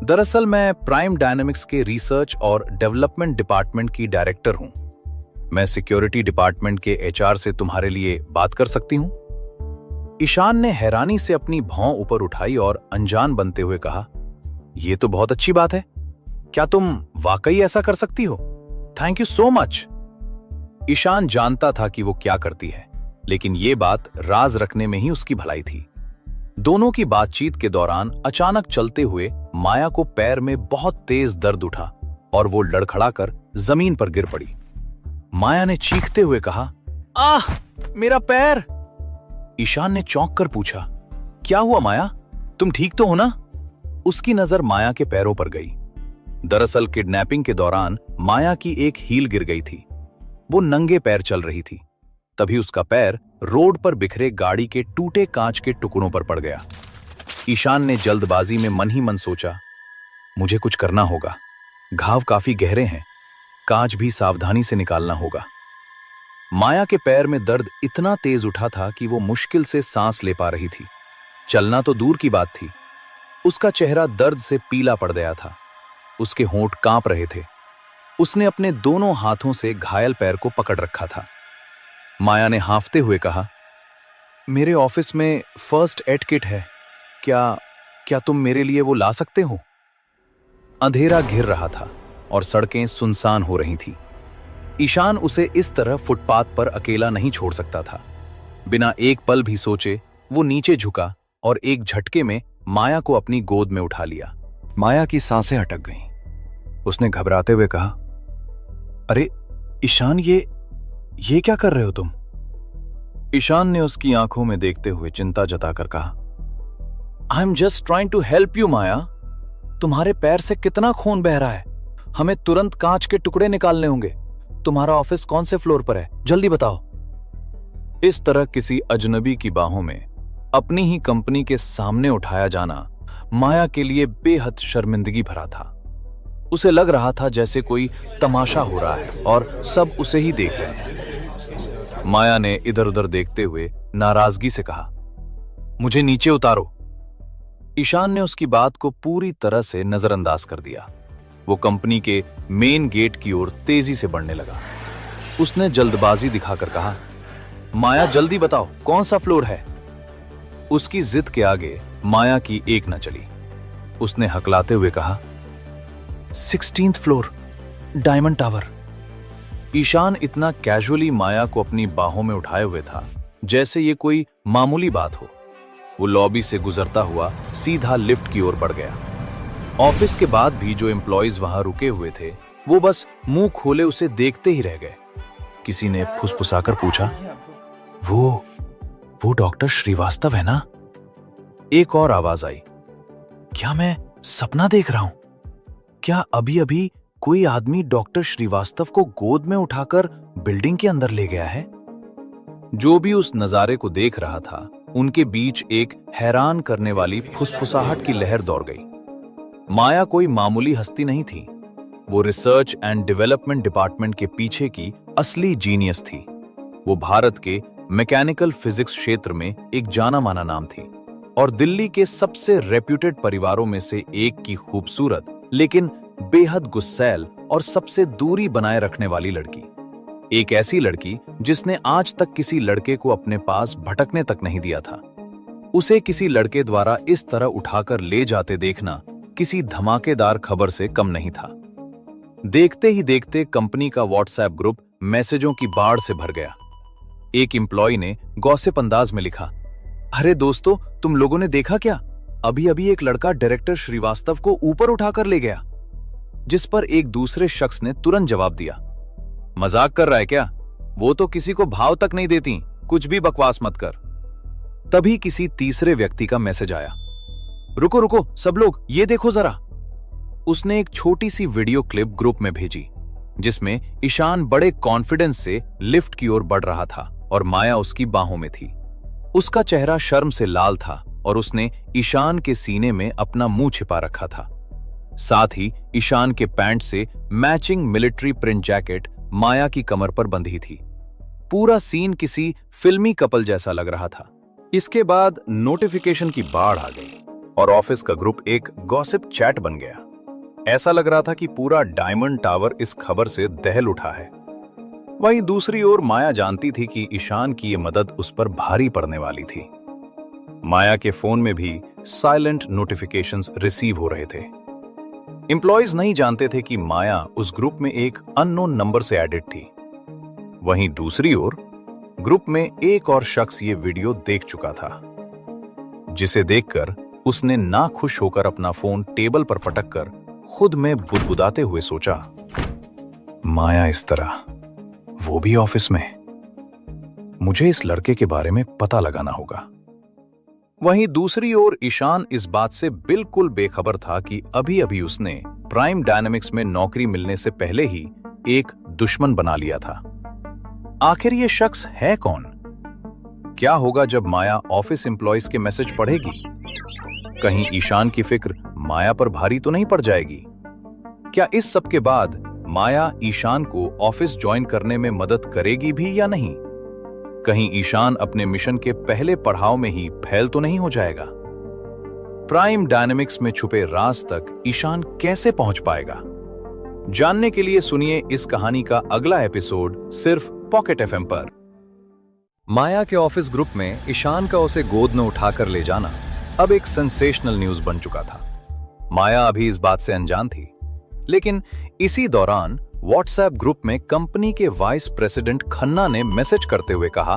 दरअसल मैं प्राइम डायनामिक्स के रिसर्च और डेवलपमेंट डिपार्टमेंट की डायरेक्टर हूं। मैं सिक्योरिटी डिपार्टमेंट के एचआर से तुम्हारे लिए बात कर सकती हूं। ईशान ने हैरानी से अपनी भौं ऊपर उठाई और अनजान बनते हुए कहा, यह तो बहुत अच्छी बात है। क्या तुम वाकई ऐसा कर सकती हो? Thank you so much. Ishaan जानता था कि वो क्या करती है, लेकिन ये बात राज रखने में ही उसकी भलाई थी। दोनों की बातचीत के दौरान अचानक चलते हुए माया को पैर में बहुत तेज दर्द उठा और वो लड़खड़ाकर जमीन पर गिर पड़ी। माया ने चीखते हुए कहा, आह, मेरा पैर! ईशान ने चौंक कर पूछा, क्या हुआ माया, तुम ठीक तो हो ना? उसकी नजर माया के पैरों पर गई। दरअसल किडनैपिंग के दौरान माया की एक हील गिर गई थी। वो नंगे पैर चल रही थी। तभी उसका पैर रोड पर बिखरे गाड़ी के टूटे कांच के टुकड़ों पर पड़ गया। ईशान ने जल्दबाजी में मन ही मन सोचा, मुझे कुछ करना होगा। घाव काफी गहरे हैं, कांच भी सावधानी से निकालना होगा। माया के पैर में दर्द इतना तेज उठा था कि वो मुश्किल से सांस ले पा रही थी। चलना तो दूर की बात थी। उसका चेहरा दर्द से पीला पड़ गया था। उसके होंठ कांप रहे थे। उसने अपने दोनों हाथों से घायल पैर को पकड़ रखा था। माया ने हांफते हुए कहा, मेरे ऑफिस में फर्स्ट एड किट है, क्या तुम मेरे लिए वो ला सकते हो? अंधेरा घिर रहा था और सड़कें सुनसान हो रही थी। ईशान उसे इस तरह फुटपाथ पर अकेला नहीं छोड़ सकता था। बिना एक पल भी सोचे वो नीचे झुका और एक झटके में माया को अपनी गोद में उठा लिया। माया की सांसें अटक गईं। उसने घबराते हुए कहा, अरे ईशान, ये क्या कर रहे हो तुम? ईशान ने उसकी आंखों में देखते हुए चिंता जताकर कहा, I am just trying to help you Maya. तुम्हारे पैर से कितना खून बह रहा है। हमें तुरंत कांच के टुकड़े निकालने होंगे। तुम्हारा ऑफिस कौन से फ्लोर पर है, जल्दी बताओ। इस तरह किसी अजनबी की बाहों में अपनी ही कंपनी के सामने उठाया जाना माया के लिए बेहद शर्मिंदगी भरा था। उसे लग रहा था जैसे कोई तमाशा हो रहा है और सब उसे ही देख रहे हैं। माया ने इधर उधर देखते हुए नाराजगी से कहा, मुझे नीचे उतारो। ईशान ने उसकी बात को पूरी तरह से नजरअंदाज कर दिया। वो कंपनी के मेन गेट की ओर तेजी से बढ़ने लगा। उसने जल्दबाजी दिखाकर कहा, माया जल्दी बताओ, कौन सा फ्लोर है? उसकी जिद के आगे माया की एक न चली। उसने हकलाते हुए कहा, 16th floor, diamond tower. Ishan इतना कैजुअली माया को अपनी बाहों में उठाए हुए था जैसे ये कोई मामूली बात हो। वो लॉबी से गुजरता हुआ सीधा लिफ्ट की ओर बढ़ गया। ऑफिस के बाद भी जो एम्प्लॉइज वहां रुके हुए थे वो बस मुंह खोले उसे देखते ही रह गए। किसी ने फुसफुसाकर पूछा, वो डॉक्टर श्रीवास्तव है ना? एक और आवाज आई, क्या मैं सपना देख रहा हूं? क्या अभी अभी कोई आदमी डॉक्टर श्रीवास्तव को गोद में उठाकर बिल्डिंग के अंदर ले गया है। जो भी उस नजारे को देख रहा था, उनके बीच एक हैरान करने वाली फुसफुसाहट की लहर दौड़ गई। माया कोई मामूली हस्ती नहीं थी। वो रिसर्च एंड डेवलपमेंट डिपार्टमेंट के पीछे की असली जीनियस थी। वो भारत के मैकेनिकल फिजिक्स क्षेत्र में एक जाना माना नाम थी और दिल्ली के सबसे रेप्यूटेड परिवारों में से एक की खूबसूरत लेकिन बेहद गुस्सैल और सबसे दूरी बनाए रखने वाली लड़की। एक ऐसी लड़की जिसने आज तक किसी लड़के को अपने पास भटकने तक नहीं दिया था। उसे किसी लड़के द्वारा इस तरह उठाकर ले जाते देखना किसी धमाकेदार खबर से कम नहीं था। देखते ही देखते कंपनी का व्हाट्सएप ग्रुप मैसेजों की बाढ़ से भर गया। एक एम्प्लॉय ने गॉसिप अंदाज में लिखा, अरे दोस्तों, तुम लोगों ने देखा क्या? अभी अभी एक लड़का डायरेक्टर श्रीवास्तव को ऊपर उठाकर ले गया। जिस पर एक दूसरे शख्स ने तुरंत जवाब दिया, मजाक कर रहा है क्या? वो तो किसी को भाव तक नहीं देती, कुछ भी बकवास मत कर। तभी किसी तीसरे व्यक्ति का मैसेज आया, रुको रुको सब लोग, ये देखो जरा। उसने एक छोटी सी वीडियो क्लिप ग्रुप में भेजी जिसमें ईशान बड़े कॉन्फिडेंस से लिफ्ट की ओर बढ़ रहा था और माया उसकी बाहों में थी। उसका चेहरा शर्म से लाल था और उसने ईशान के सीने में अपना मुंह छिपा रखा था। साथ ही ईशान के पैंट से मैचिंग मिलिट्री प्रिंट जैकेट माया की कमर पर बंधी थी। पूरा सीन किसी फिल्मी कपल जैसा लग रहा था। इसके बाद नोटिफिकेशन की बाढ़ आ गई और ऑफिस का ग्रुप एक गॉसिप चैट बन गया। ऐसा लग रहा था कि पूरा डायमंड टावर इस खबर से दहल उठा है। वहीं दूसरी ओर माया जानती थी कि ईशान की ये मदद उस पर भारी पड़ने वाली थी। माया के फोन में भी साइलेंट नोटिफिकेशंस रिसीव हो रहे थे। एम्प्लॉयज नहीं जानते थे कि माया उस ग्रुप में एक अननोन नंबर से एडिट थी। वहीं दूसरी ओर ग्रुप में एक और शख्स ये वीडियो देख चुका था, जिसे देखकर उसने ना खुश होकर अपना फोन टेबल पर पटककर खुद में बुदबुदाते हुए सोचा, माया इस तरह, वो भी ऑफिस में। मुझे इस लड़के के बारे में पता लगाना होगा। वहीं दूसरी ओर ईशान इस बात से बिल्कुल बेखबर था कि अभी अभी उसने प्राइम डायनामिक्स में नौकरी मिलने से पहले ही एक दुश्मन बना लिया था। आखिर ये शख्स है कौन? क्या होगा जब माया ऑफिस एम्प्लॉयज के मैसेज पढ़ेगी? कहीं ईशान की फिक्र माया पर भारी तो नहीं पड़ जाएगी? क्या इस सब के बाद माया ईशान को ऑफिस ज्वाइन करने में मदद करेगी भी या नहीं? कहीं ईशान अपने मिशन के पहले पड़ाव में ही फेल तो नहीं हो जाएगा? प्राइम डायनामिक्स में छुपे राज तक ईशान कैसे पहुंच पाएगा? जानने के लिए सुनिए इस कहानी का अगला एपिसोड सिर्फ पॉकेट एफएम पर। माया के ऑफिस ग्रुप में ईशान का उसे गोद में उठाकर ले जाना अब एक सेंसेशनल न्यूज बन चुका था। माया अभी इस बात से अनजान थी, लेकिन इसी दौरान व्हाट्सएप ग्रुप में कंपनी के वाइस प्रेसिडेंट खन्ना ने मैसेज करते हुए कहा,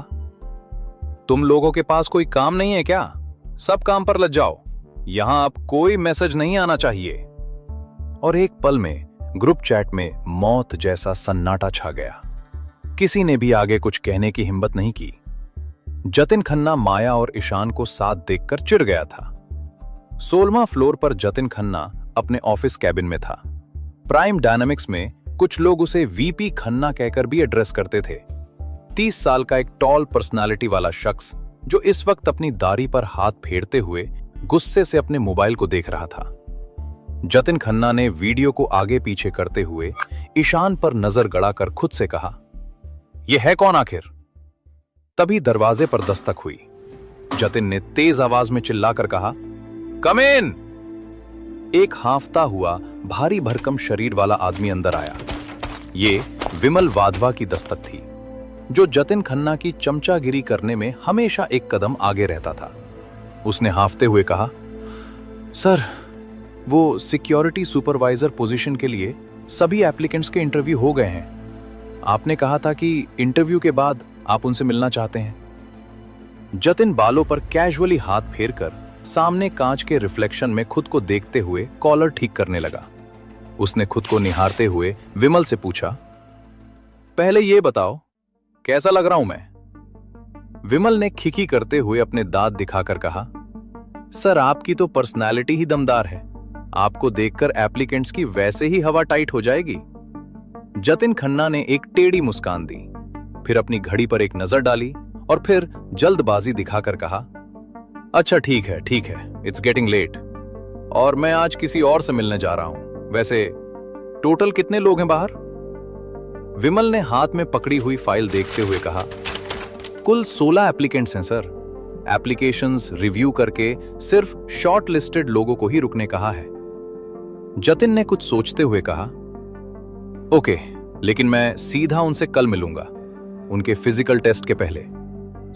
तुम लोगों के पास कोई काम नहीं है क्या? सब काम पर लग जाओ, यहां अब कोई मैसेज नहीं आना चाहिए। और एक पल में ग्रुप चैट में मौत जैसा सन्नाटा छा गया। किसी ने भी आगे कुछ कहने की हिम्मत नहीं की। जतिन खन्ना माया और ईशान को साथ देखकर चिढ़ गया था। 16वां फ्लोर पर जतिन खन्ना अपने ऑफिस कैबिन में था। प्राइम डायनामिक्स में कुछ लोग उसे वीपी खन्ना कहकर भी एड्रेस करते थे। 30 साल का एक टॉल पर्सनालिटी वाला शख्स जो इस वक्त अपनी दाढ़ी पर हाथ फेरते हुए गुस्से से अपने मोबाइल को देख रहा था। जतिन खन्ना ने वीडियो को आगे पीछे करते हुए ईशान पर नजर गड़ाकर खुद से कहा, यह है कौन आखिर? तभी दरवाजे पर दस्तक हुई। जतिन ने तेज आवाज में चिल्लाकर कहा, कम इन। एक हांफता हुआ भारी भरकम शरीर वाला आदमी अंदर आया। ये विमल वाधवा की दस्तक थी, जो जतिन खन्ना की चमचागिरी करने में हमेशा एक कदम आगे रहता था। उसने हांफते हुए कहा, सर, वो सिक्योरिटी सुपरवाइजर पोजीशन के लिए सभी एप्लीकेंट्स के इंटरव्यू हो गए हैं। आपने कहा था कि इंटरव्यू के बाद आप उनसे मिलना चाहते हैं। जतिन बालों पर कैजुअली हाथ फेरकर सामने कांच के रिफ्लेक्शन में खुद को देखते हुए कॉलर ठीक करने लगा। उसने खुद को निहारते हुए विमल से पूछा, पहले ये बताओ कैसा लग रहा हूं मैं? विमल ने खिखी करते हुए अपने दांत दिखाकर कहा, सर, आपकी तो पर्सनालिटी ही दमदार है। आपको देखकर एप्लीकेंट्स की वैसे ही हवा टाइट हो जाएगी। जतिन खन्ना ने एक टेढ़ी मुस्कान दी, फिर अपनी घड़ी पर एक नजर डाली और फिर जल्दबाजी दिखाकर कहा, अच्छा ठीक है, इट्स गेटिंग लेट और मैं आज किसी और से मिलने जा रहा हूं। वैसे टोटल कितने लोग हैं बाहर? विमल ने हाथ में पकड़ी हुई फाइल देखते हुए कहा, कुल 16 एप्लीकेंट्स हैं सर। एप्लीकेशंस रिव्यू करके सिर्फ शॉर्ट लिस्टेड लोगों को ही रुकने कहा है। जतिन ने कुछ सोचते हुए कहा, ओके, लेकिन मैं सीधा उनसे कल मिलूंगा, उनके फिजिकल टेस्ट के पहले।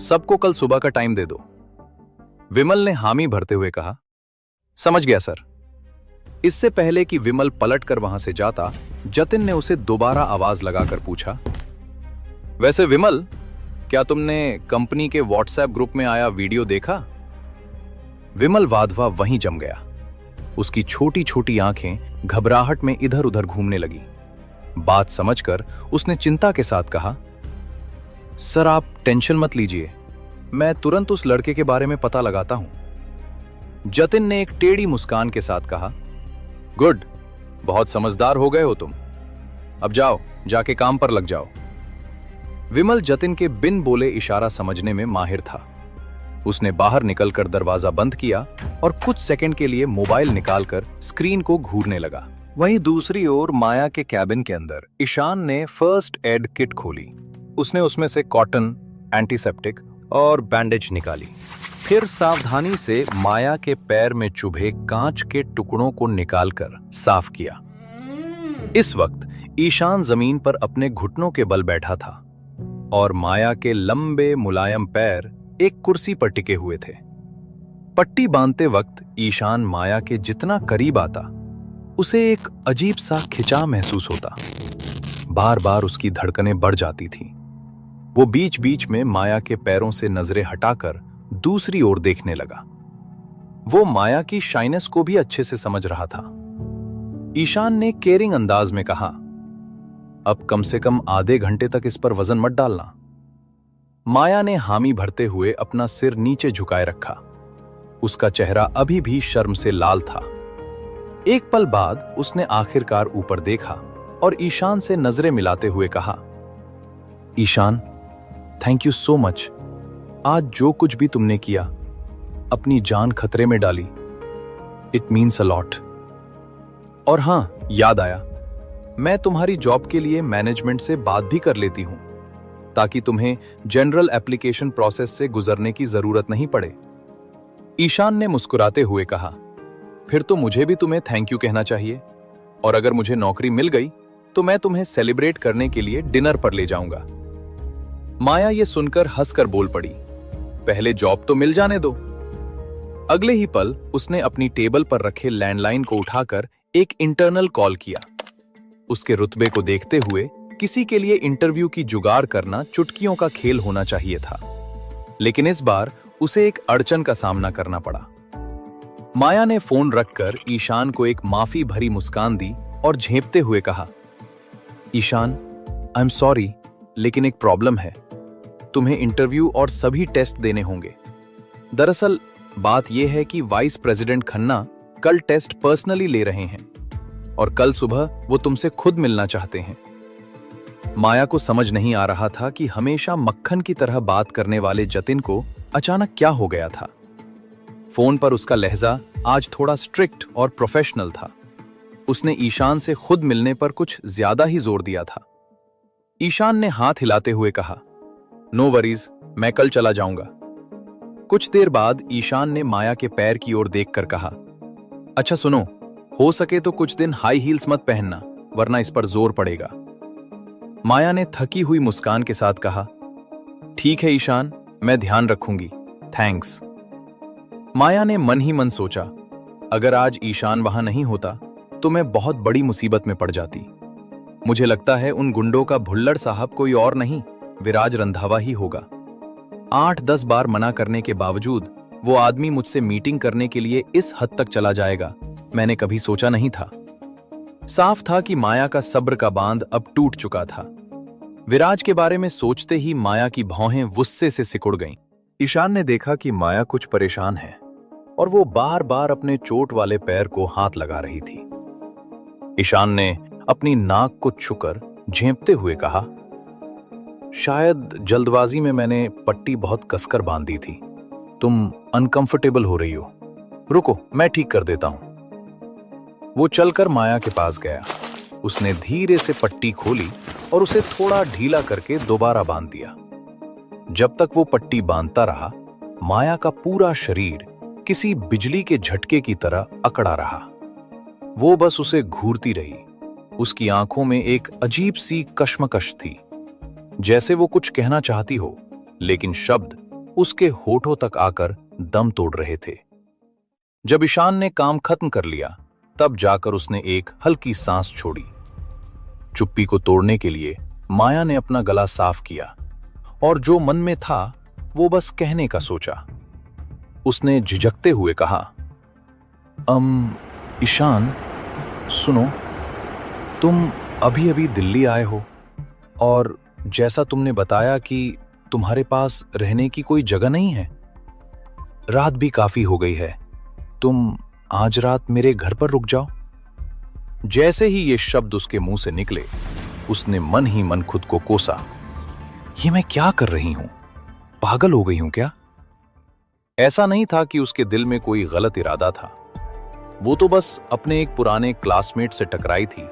सबको कल सुबह का टाइम दे दो। विमल ने हामी भरते हुए कहा, समझ गया सर। इससे पहले कि विमल पलट कर वहां से जाता, जतिन ने उसे दोबारा आवाज लगाकर पूछा, वैसे विमल, क्या तुमने कंपनी के व्हाट्सएप ग्रुप में आया वीडियो देखा? विमल वाधवा वहीं जम गया। उसकी छोटी छोटी आंखें घबराहट में इधर उधर घूमने लगी। बात समझकर उसने चिंता के साथ कहा, सर आप टेंशन मत लीजिए, मैं तुरंत उस लड़के के बारे में पता लगाता हूं। जतिन ने एक टेढ़ी मुस्कान के साथ कहा, गुड, बहुत समझदार हो गए हो तुम। अब जाओ, जाके काम पर लग जाओ। विमल जतिन के बिन बोले इशारा समझने में माहिर था। उसने बाहर निकलकर दरवाजा बंद किया और कुछ सेकंड के लिए मोबाइल निकालकर स्क्रीन को घूरने लगा। वहीं दूसरी ओर माया के कैबिन के अंदर ईशान ने फर्स्ट एड किट खोली। उसने उसमें से कॉटन, एंटीसेप्टिक और बैंडेज निकाली। फिर सावधानी से माया के पैर में चुभे कांच के टुकड़ों को निकालकर साफ किया। इस वक्त ईशान जमीन पर अपने घुटनों के बल बैठा था और माया के लंबे मुलायम पैर एक कुर्सी पर टिके हुए थे। पट्टी बांधते वक्त ईशान माया के जितना करीब आता, उसे एक अजीब सा खिंचाव महसूस होता। बार बार उसकी धड़कनें बढ़ जाती थीं। वो बीच बीच में माया के पैरों से नजरें हटाकर दूसरी ओर देखने लगा। वो माया की शाइनेस को भी अच्छे से समझ रहा था। ईशान ने केयरिंग अंदाज में कहा, अब कम से कम आधे घंटे तक इस पर वजन मत डालना। माया ने हामी भरते हुए अपना सिर नीचे झुकाए रखा। उसका चेहरा अभी भी शर्म से लाल था। एक पल बाद उसने आखिरकार ऊपर देखा और ईशान से नजरें मिलाते हुए कहा, Ishaan, thank you so much. आज जो कुछ भी तुमने किया, अपनी जान खतरे में डाली, इट मीन्स अ लॉट। और हां, याद आया, मैं तुम्हारी जॉब के लिए मैनेजमेंट से बात भी कर लेती हूं, ताकि तुम्हें जनरल एप्लीकेशन प्रोसेस से गुजरने की जरूरत नहीं पड़े। ईशान ने मुस्कुराते हुए कहा, फिर तो मुझे भी तुम्हें थैंक यू कहना चाहिए, और अगर मुझे नौकरी मिल गई तो मैं तुम्हें सेलिब्रेट करने के लिए डिनर पर ले जाऊंगा। माया ये सुनकर हंसकर बोल पड़ी, पहले जॉब तो मिल जाने दो। अगले ही पल उसने अपनी टेबल पर रखे लैंडलाइन को उठाकर एक इंटरनल कॉल किया। उसके रुतबे को देखते हुए किसी के लिए इंटरव्यू की जुगाड़ करना चुटकियों का खेल होना चाहिए था, लेकिन इस बार उसे एक अड़चन का सामना करना पड़ा। माया ने फोन रखकर ईशान को एक माफी भरी मुस्कान दी और झेंपते हुए कहा, ईशान, आई एम सॉरी, लेकिन एक प्रॉब्लम है। तुम्हें इंटरव्यू और सभी टेस्ट देने होंगे। दरअसल बात यह है कि वाइस प्रेसिडेंट खन्ना कल टेस्ट पर्सनली ले रहे हैं और कल सुबह वो तुमसे खुद मिलना चाहते हैं। माया को समझ नहीं आ रहा था कि हमेशा मक्खन की तरह बात करने वाले जतिन को अचानक क्या हो गया था। फोन पर उसका लहजा आज थोड़ा स्ट्रिक्ट और प्रोफेशनल था। उसने ईशान से खुद मिलने पर कुछ ज्यादा ही जोर दिया था। ईशान ने हाथ हिलाते हुए कहा, नो वरीज, मैं कल चला जाऊंगा। कुछ देर बाद ईशान ने माया के पैर की ओर देखकर कहा, अच्छा सुनो, हो सके तो कुछ दिन हाई हील्स मत पहनना, वरना इस पर जोर पड़ेगा। माया ने थकी हुई मुस्कान के साथ कहा, ठीक है ईशान, मैं ध्यान रखूंगी, थैंक्स। माया ने मन ही मन सोचा, अगर आज ईशान वहां नहीं होता तो मैं बहुत बड़ी मुसीबत में पड़ जाती। मुझे लगता है उन गुंडों का भुल्लड़ साहब कोई और नहीं, विराज रंधावा ही होगा। 8-10 बार मना करने के बावजूद वो आदमी मुझसे मीटिंग करने के लिए इस हद तक चला जाएगा, मैंने कभी सोचा नहीं था। साफ था कि माया का सब्र का बांध अब टूट चुका था। विराज के बारे में सोचते ही माया की भौहें गुस्से से सिकुड़ गईं। ईशान ने देखा कि माया कुछ परेशान है। और वो बार बार अपने चोट वाले पैर को हाथ लगा रही थी। ईशान ने अपनी नाक को छूकर झेंपते हुए कहा, शायद जल्दबाजी में मैंने पट्टी बहुत कसकर बांध दी थी। तुम अनकंफर्टेबल हो रही हो, रुको मैं ठीक कर देता हूं। वो चलकर माया के पास गया। उसने धीरे से पट्टी खोली और उसे थोड़ा ढीला करके दोबारा बांध दिया। जब तक वो पट्टी बांधता रहा, माया का पूरा शरीर किसी बिजली के झटके की तरह अकड़ा रहा। वो बस उसे घूरती रही। उसकी आंखों में एक अजीब सी कश्मकश थी, जैसे वो कुछ कहना चाहती हो, लेकिन शब्द उसके होठों तक आकर दम तोड़ रहे थे। जब ईशान ने काम खत्म कर लिया, तब जाकर उसने एक हल्की सांस छोड़ी। चुप्पी को तोड़ने के लिए माया ने अपना गला साफ किया और जो मन में था वो बस कहने का सोचा। उसने झिझकते हुए कहा, ईशान सुनो, तुम अभी अभी दिल्ली आए हो और जैसा तुमने बताया कि तुम्हारे पास रहने की कोई जगह नहीं है। रात भी काफी हो गई है, तुम आज रात मेरे घर पर रुक जाओ। जैसे ही ये शब्द उसके मुंह से निकले, उसने मन ही मन खुद को कोसा, ये मैं क्या कर रही हूं? पागल हो गई हूं क्या? ऐसा नहीं था कि उसके दिल में कोई गलत इरादा था। वो तो बस अपने एक पुराने क्लासमेट से टकराई थी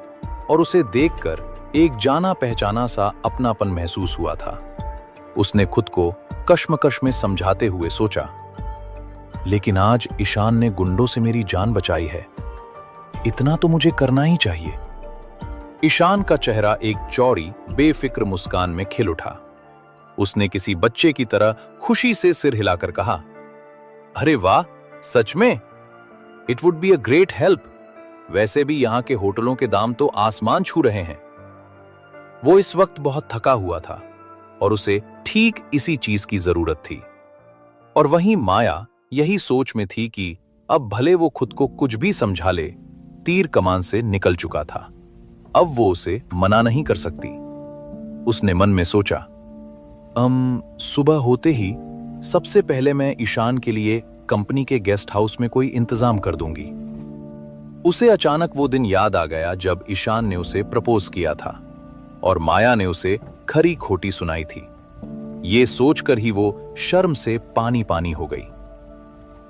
और उसे देखकर एक जाना पहचाना सा अपनापन महसूस हुआ था। उसने खुद को कश्मकश में समझाते हुए सोचा, लेकिन आज ईशान ने गुंडों से मेरी जान बचाई है, इतना तो मुझे करना ही चाहिए। ईशान का चेहरा एक चौड़ी बेफिक्र मुस्कान में खिल उठा। उसने किसी बच्चे की तरह खुशी से सिर हिलाकर कहा, अरे वाह, सच में? It would be a great help. वैसे भी यहां के होटलों के दाम तो आसमान छू रहे हैं। वो इस वक्त बहुत थका हुआ था और उसे ठीक इसी चीज की जरूरत थी। और वहीं माया यही सोच में थी कि अब भले वो खुद को कुछ भी समझा ले, तीर कमान से निकल चुका था। अब वो उसे मना नहीं कर सकती। उसने मन में सोचा, सुबह होते ही सबसे पहले मैं ईशान के लिए कंपनी के गेस्ट हाउस में कोई इंतजाम कर दूंगी। उसे अचानक वो दिन याद आ गया जब ईशान ने उसे प्रपोज किया था और माया ने उसे खरी खोटी सुनाई थी। ये सोचकर ही वो शर्म से पानी पानी हो गई।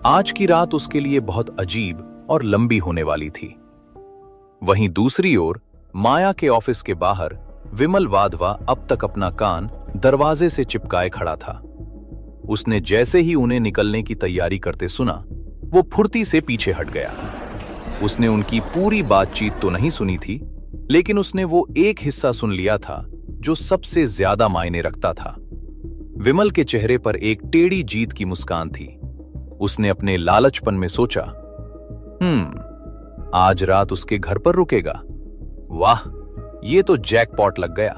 आज की रात उसके लिए बहुत अजीब और लंबी होने वाली थी। वहीं दूसरी ओर माया के ऑफिस के बाहर विमल वाधवा अब तक अपना कान दरवाजे से चिपकाए खड़ा था। उसने जैसे ही उन्हें निकलने की तैयारी करते सुना, वो फुर्ती से पीछे हट गया। उसने उनकी पूरी बातचीत तो नहीं सुनी थी, लेकिन उसने वो एक हिस्सा सुन लिया था जो सबसे ज्यादा मायने रखता था। विमल के चेहरे पर एक टेढ़ी जीत की मुस्कान थी। उसने अपने लालचपन में सोचा, आज रात उसके घर पर रुकेगा। वाह, ये तो जैकपॉट लग गया।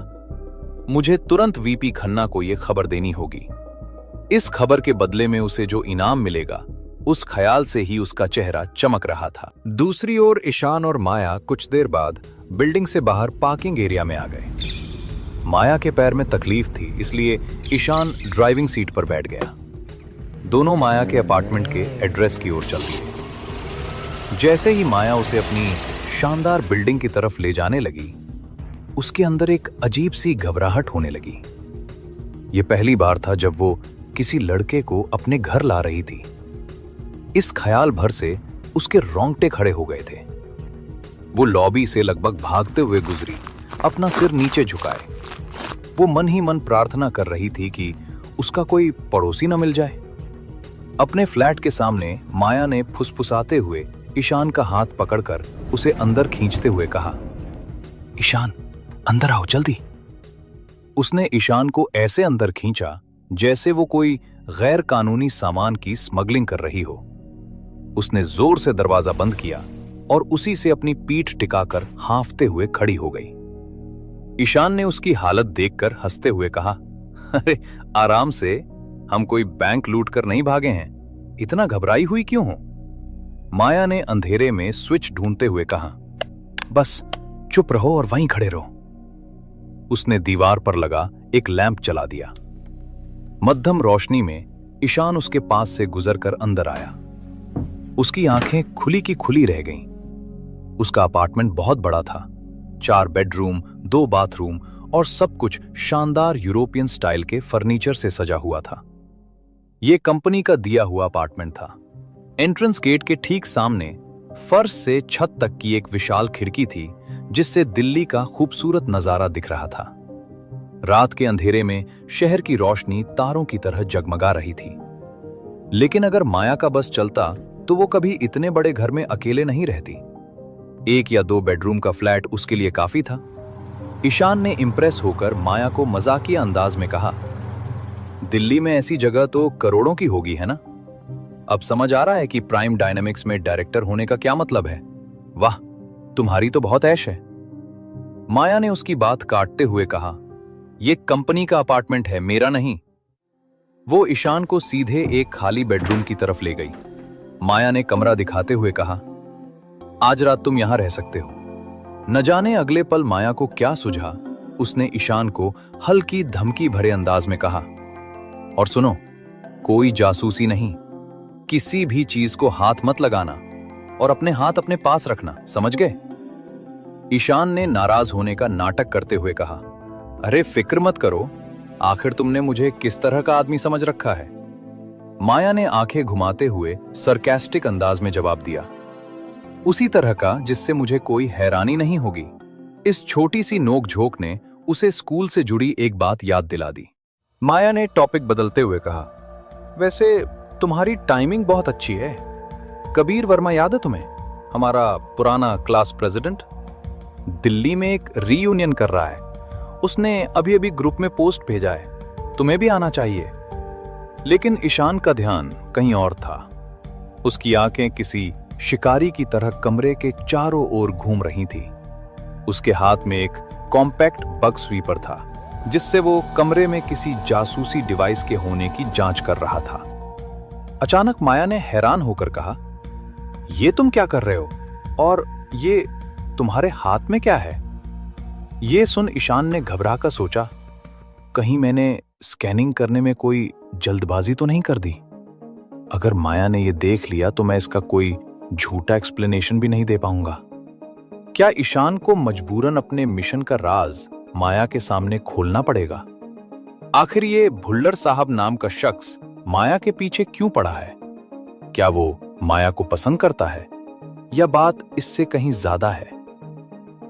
मुझे तुरंत वीपी खन्ना को ये खबर देनी होगी। इस खबर के बदले में उसे जो इनाम मिलेगा, उस ख्याल से ही उसका चेहरा चमक रहा था। दूसरी ओर ईशान और माया कुछ देर बाद बिल्डिंग से बाहर पार्किंग एरिया में आ गए। माया के पैर में तकलीफ थी, इसलिए ईशान ड्राइविंग सीट पर बैठ गया। दोनों माया के अपार्टमेंट के एड्रेस की ओर चल दिए। जैसे ही माया उसे अपनी शानदार बिल्डिंग की तरफ ले जाने लगी, उसके अंदर एक अजीब सी घबराहट होने लगी। यह पहली बार था जब वो किसी लड़के को अपने घर ला रही थी। इस ख्याल भर से उसके रोंगटे खड़े हो गए थे। वो लॉबी से लगभग भागते हुए गुजरी, अपना सिर नीचे झुकाए। वो मन ही मन प्रार्थना कर रही थी कि उसका कोई पड़ोसी न मिल जाए। अपने फ्लैट के सामने माया ने फुसफुसाते हुए ईशान का हाथ पकड़कर उसे अंदर खींचते हुए कहा, ईशान अंदर आओ जल्दी। उसने ईशान को ऐसे अंदर खींचा जैसे वो कोई गैर कानूनी सामान की स्मगलिंग कर रही हो। उसने जोर से दरवाजा बंद किया और उसी से अपनी पीठ टिकाकर हांफते हुए खड़ी हो गई। ईशान ने उसकी हालत देखकर हंसते हुए कहा, अरे आराम से, हम कोई बैंक लूट कर नहीं भागे हैं, इतना घबराई हुई क्यों हो? माया ने अंधेरे में स्विच ढूंढते हुए कहा, बस चुप रहो और वहीं खड़े रहो। उसने दीवार पर लगा एक लैंप जला दिया। मध्यम रोशनी में ईशान उसके पास से गुजरकर अंदर आया। उसकी आंखें खुली की खुली रह गईं। उसका अपार्टमेंट बहुत बड़ा था, 4 बेडरूम, 2 बाथरूम और सब कुछ शानदार यूरोपियन स्टाइल के फर्नीचर से सजा हुआ था। यह कंपनी का दिया हुआ अपार्टमेंट था। एंट्रेंस गेट के ठीक सामने फर्श से छत तक की एक विशाल खिड़की थी, जिससे दिल्ली का खूबसूरत नजारा दिख रहा था। रात के अंधेरे में शहर की रोशनी तारों की तरह जगमगा रही थी। लेकिन अगर माया का बस चलता तो वो कभी इतने बड़े घर में अकेले नहीं रहती। 1 या 2 बेडरूम का फ्लैट उसके लिए काफी था। ईशान ने इंप्रेस होकर माया को मजाकिया अंदाज में कहा, दिल्ली में ऐसी जगह तो करोड़ों की होगी, है ना? अब समझ आ रहा है कि प्राइम डायनेमिक्स में डायरेक्टर होने का क्या मतलब है। वाह, तुम्हारी तो बहुत ऐश है। माया ने उसकी बात काटते हुए कहा, यह कंपनी का अपार्टमेंट है, मेरा नहीं। वो ईशान को सीधे एक खाली बेडरूम की तरफ ले गई। माया ने कमरा दिखाते हुए कहा, आज रात तुम यहां रह सकते हो। न जाने अगले पल माया को क्या सुझा, उसने ईशान को हल्की धमकी भरे अंदाज में कहा, और सुनो, कोई जासूसी नहीं, किसी भी चीज को हाथ मत लगाना और अपने हाथ अपने पास रखना, समझ गए? ईशान ने नाराज होने का नाटक करते हुए कहा, अरे फिक्र मत करो, आखिर तुमने मुझे किस तरह का आदमी समझ रखा है? माया ने आंखें घुमाते हुए सरकास्टिक अंदाज में जवाब दिया, उसी तरह का जिससे मुझे कोई हैरानी नहीं होगी। इस छोटी सी नोक-झोंक ने उसे स्कूल से जुड़ी एक बात याद दिला दी। माया ने टॉपिक बदलते हुए कहा, वैसे तुम्हारी टाइमिंग बहुत अच्छी है। कबीर वर्मा याद है तुम्हें, हमारा पुराना क्लास प्रेसिडेंट? दिल्ली में एक रीयूनियन कर रहा है। उसने अभी अभी ग्रुप में पोस्ट भेजा है, तुम्हें भी आना चाहिए। लेकिन ईशान का ध्यान कहीं और था। उसकी आंखें किसी शिकारी की तरह कमरे के चारों ओर घूम रही थी। उसके हाथ में एक कॉम्पैक्ट बग स्वीपर था, जिससे वो कमरे में किसी जासूसी डिवाइस के होने की जांच कर रहा था। अचानक माया ने हैरान होकर कहा, ये तुम क्या कर रहे हो? और ये तुम्हारे हाथ में क्या है? ये सुन ईशान ने घबरा कर सोचा, कहीं मैंने स्कैनिंग करने में कोई जल्दबाजी तो नहीं कर दी? अगर माया ने यह देख लिया तो मैं इसका कोई झूठा एक्सप्लेनेशन भी नहीं दे पाऊंगा। क्या ईशान को मजबूरन अपने मिशन का राज माया के सामने खोलना पड़ेगा? आखिर ये भुल्लर साहब नाम का शख्स माया के पीछे क्यों पड़ा है? क्या वो माया को पसंद करता है या बात इससे कहीं ज्यादा है?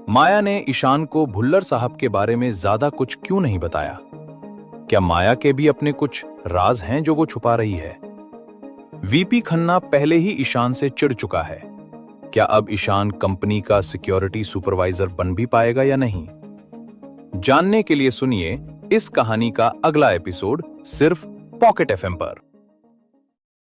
माया ने ईशान को भुल्लर साहब के बारे में ज्यादा कुछ क्यों नहीं बताया? क्या माया के भी अपने कुछ राज हैं जो वो छुपा रही है? वीपी खन्ना पहले ही ईशान से चिढ़ चुका है। क्या अब ईशान कंपनी का सिक्योरिटी सुपरवाइजर बन भी पाएगा या नहीं? जानने के लिए सुनिए इस कहानी का अगला एपिसोड सिर्फ पॉकेट एफएम पर।